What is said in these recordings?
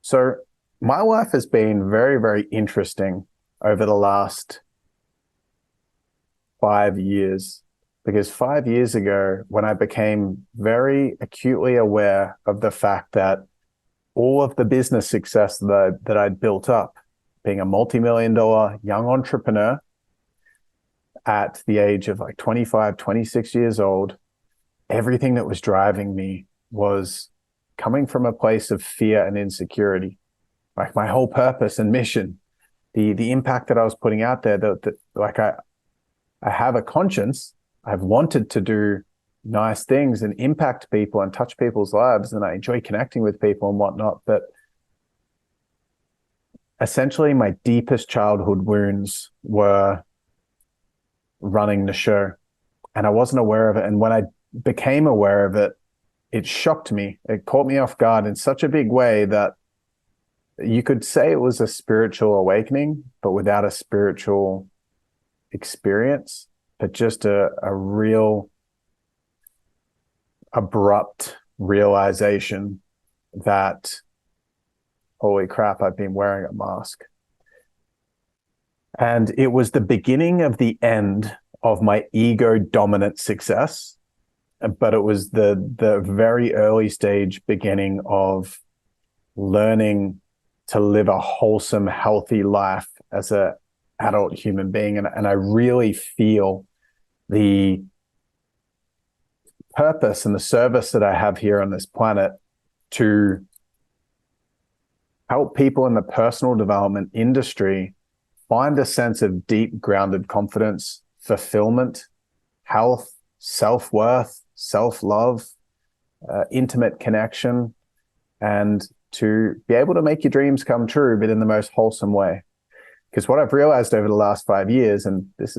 So my life has been very, very interesting over the last 5 years, because 5 years ago, when I became very acutely aware of the fact that all of the business success that I'd built up, being a multi-million dollar young entrepreneur at the age of like 25, 26 years old, everything that was driving me was coming from a place of fear and insecurity. Like my whole purpose and mission, the impact that I was putting out there, that like I have a conscience. I've wanted to do nice things and impact people and touch people's lives, and I enjoy connecting with people and whatnot. But essentially, my deepest childhood wounds were running the show, and I wasn't aware of it. And when I became aware of it, it shocked me. It caught me off guard in such a big way that you could say it was a spiritual awakening, but without a spiritual experience, but just a real abrupt realization that, holy crap, I've been wearing a mask. And it was the beginning of the end of my ego dominant success, but it was the very early stage beginning of learning to live a wholesome, healthy life as a adult human being. And I really feel the purpose and the service that I have here on this planet to help people in the personal development industry find a sense of deep grounded confidence, fulfillment, health, self-worth, self-love, intimate connection, and to be able to make your dreams come true, but in the most wholesome way. Because what I've realized over the last 5 years, and this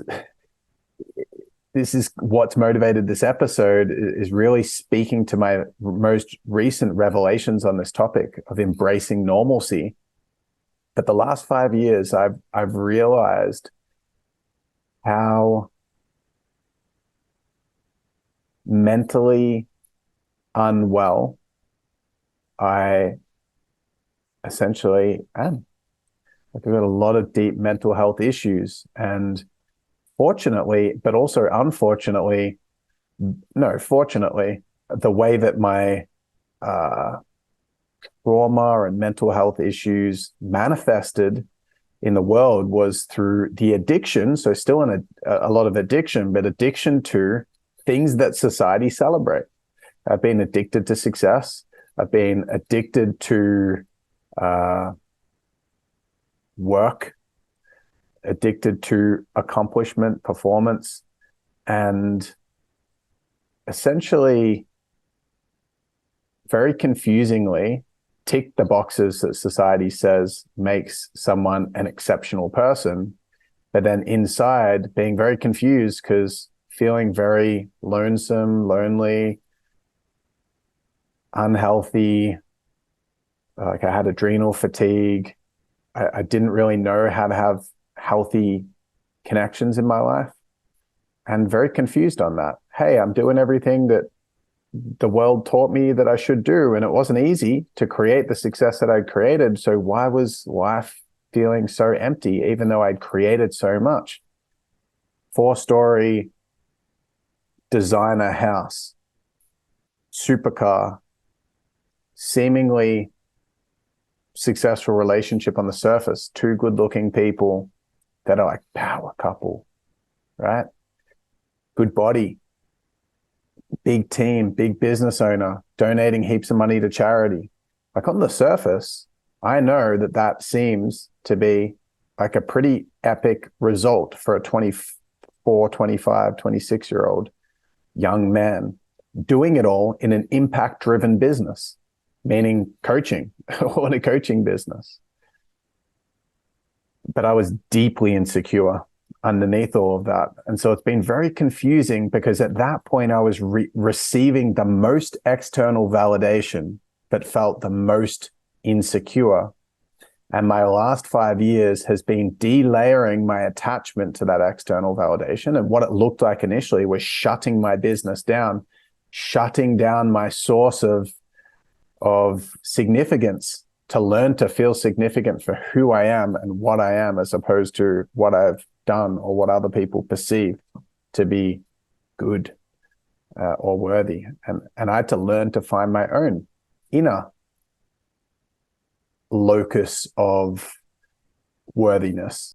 is what's motivated this episode, is really speaking to my most recent revelations on this topic of embracing normalcy. But the last 5 years, I've realized how mentally unwell I essentially am. Like I've got a lot of deep mental health issues, and fortunately, but also unfortunately, no, fortunately, the way that my trauma and mental health issues manifested in the world was through the addiction. So still in a lot of addiction, but addiction to things that society celebrate. I've been addicted to success. I've been addicted to work, addicted to accomplishment, performance, and essentially, very confusingly, tick the boxes that society says makes someone an exceptional person, but then inside being very confused because feeling very lonesome, lonely, unhealthy, like I had adrenal fatigue. I didn't really know how to have healthy connections in my life, and very confused on that. Hey, I'm doing everything that the world taught me that I should do, and it wasn't easy to create the success that I'd created. So why was life feeling so empty, even though I'd created so much? 4-story designer house, supercar, seemingly successful relationship on the surface, two good-looking people that are like power couple, right? Good body, big team, big business owner, donating heaps of money to charity. Like on the surface, I know that that seems to be like a pretty epic result for a 24, 25, 26-year-old young man doing it all in an impact-driven business, meaning coaching or in a coaching business. But I was deeply insecure underneath all of that. And so it's been very confusing because at that point I was receiving the most external validation, but felt the most insecure. And my last 5 years has been delayering my attachment to that external validation. And what it looked like initially was shutting my business down, shutting down my source of significance to learn to feel significant for who I am and what I am, as opposed to what I've done or what other people perceive to be good or worthy. And I had to learn to find my own inner locus of worthiness.